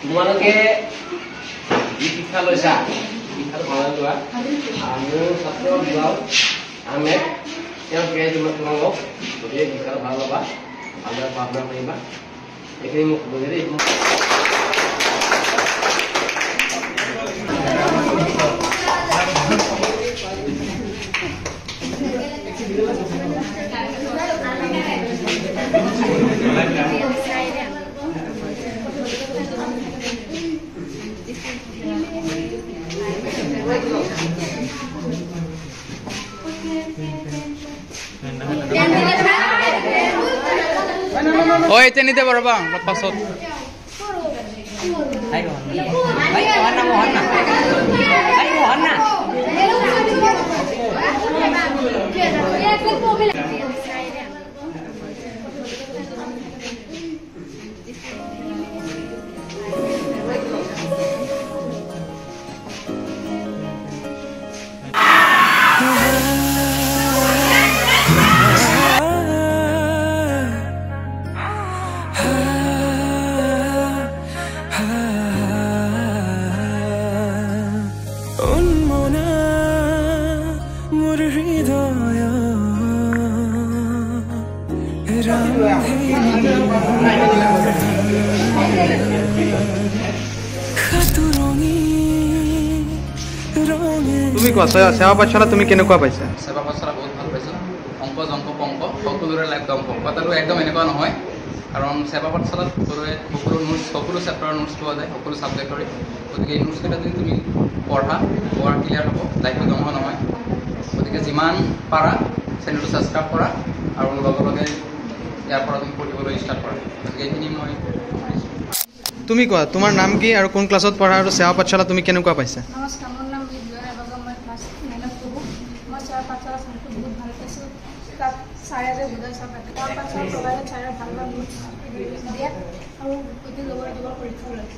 তোমালোকে যি শিক্ষা লৈছা শিক্ষাটো ভালদৰে লোৱা মোৰ ছাত্ৰ যোৱাও আমি তেওঁ তোমালোকক গতিকে শিক্ষাটো ভাল ল'বা ভালদৰে পঢ়া শুনা কৰিবা এইখিনি মোক বুজাই দেই Oi, ini deh berapa? Lepas shot. Ayo, Mohana. Ayo, Mohana. তুমি কোৱা সেৱা পাঠশালা তুমি কেনেকুৱা পাইছা? সেৱা পাঠশালা বহুত ভাল পাইছোঁ। অংক জংক পংক সকলোৰে একদম কথাটো একদম এনেকুৱা নহয় কাৰণ সেৱা পাঠশালাত সকলো চেপ্টাৰৰ নোটছ পোৱা যায় সকলো ছাবজেক্টৰে গতিকে এই নোটছকেইটা যদি তুমি পঢ়া ক্লিয়াৰ হ'ব দায়িত্ব জমা নহয় গতিকে যিমান পাৰা চেনেলটো ছাবস্ক্ৰাইব কৰা আৰু লগে লগে ইয়াৰ পৰা তুমি পঢ়িবলৈ ষ্টাৰ্ট কৰা গতিকে এইখিনি মই তুমি কোৱা তোমাৰ নাম কি আৰু কোন ক্লাছত পঢ়া আৰু সেৱা পাঠশালা তুমি কেনেকুৱা পাইছা? নমস্কাৰ মোৰ নাম বিজয় এবাৰ মই ক্লাছ 9ত পঢ়োঁ মই সেৱা পাঠশালা চাইটো বহুত ভাল পাইছোঁ তাত ছাৰে যে বুজাই সেৱা পাঠশালা প্ৰভাইডত ছাৰে ভাল ভাল নোটছ দিয়ে আৰু গোটেই লগৰ পৰীক্ষা লয়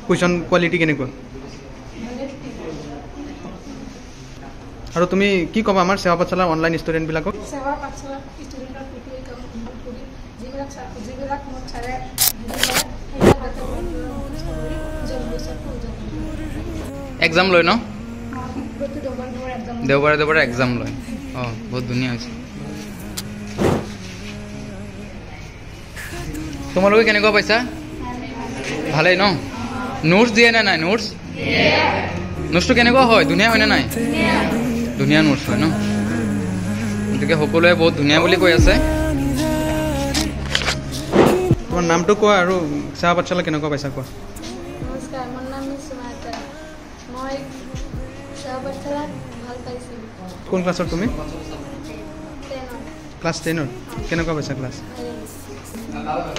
কুৱেশ্যন কোৱালিটি কেনেকুৱা আৰু তুমি কি ক'বা আমাৰ সেৱা পাঠশালাৰ অনলাইন ষ্টুডেণ্টবিলাকক? সেৱা পাঠশালাৰ ষ্টুডেণ্টৰ প্ৰতি যিবিলাক নোট ছাৰে এক্সাম লয় ন? দেওবাৰে এক্সাম লয় অঁ বহুত ধুনীয়া হৈছে। তোমালোকে কেনেকুৱা পাইছা? ভালেই ন? নোটছ দিয়ে নে নাই? নোটছটো কেনেকুৱা হয়? ধুনীয়া হয়নে নাই? ধুনীয়া নোটছ হয় ন? গতিকে সকলোৱে বহুত ধুনীয়া বুলি কৈ আছে। তোমাৰ নামটো কোৱা আৰু সেৱা পাঠশালা কেনেকুৱা পাইছা কোৱা? নমস্কাৰ মোৰ নাম সুমাতা মই সেৱা পাঠশালা ভাল পাইছোঁ। কোন ক্লাছৰ তুমি? 10ত ক্লাছ 10ৰ কেনেকুৱা পাইছা ক্লাছ?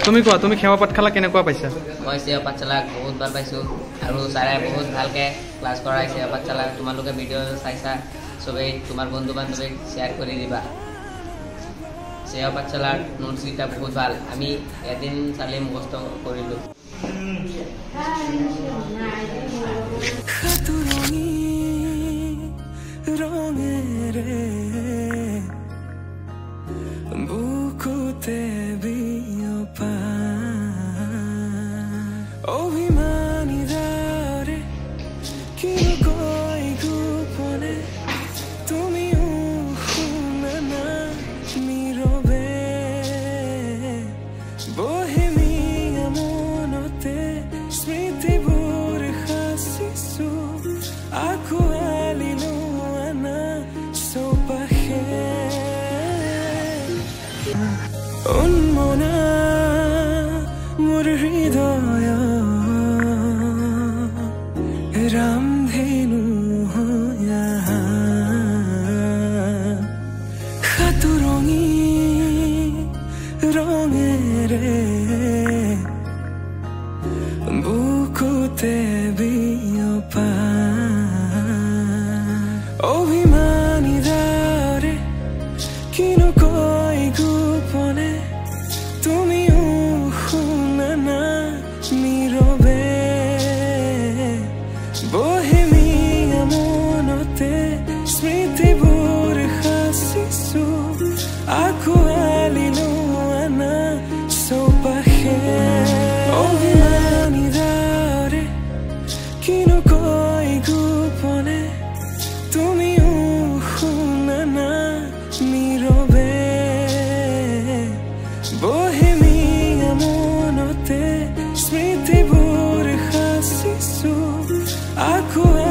তুমি কোৱা তুমি সেৱা পাঠশালা কেনেকুৱা পাইছা? মই সেৱা পাঠশালাক বহুত ভাল পাইছোঁ আৰু ছাৰে বহুত ভালকৈ ক্লাছ কৰাই সেৱা পাঠশালা তোমালোকে ভিডিঅ' চাইছা চবেই তোমাৰ বন্ধু বান্ধৱীক শ্বেয়াৰ কৰি দিবা। সেৱা পাঠশালাৰ নোটছকেইটা বহুত ভাল আমি এদিন চালি মুখস্থ কৰিলোঁ। বুকুতে অভিমানী দাৰে কিয় গৈ গোপনে তুমিও শুনা না নীৰৱে বহেমিয়া মনতে স্মৃতিবোৰ সাঁচিছো আঁকোৱালিলো আনা চৌপাশে উন্মনা মোৰ হৃদয় ৰামধেনু সাতুৰঙি ৰঙেৰে বুকুতে বিয়পা অভিমানী দাৰে কিনো কৈ গোপনে তুমিও শুনা না নীৰৱে বহেমিয়া মনতে স্মৃতিবোৰ সাঁচিছো আঁকোৱালিলো আনা চৌপাশে অভিমানী দাৰে গোপনে তুমিও শুনা না নীৰৱে বহেমিয়া মনতে স্মৃতিবোৰ সাঁচিছো আকৌ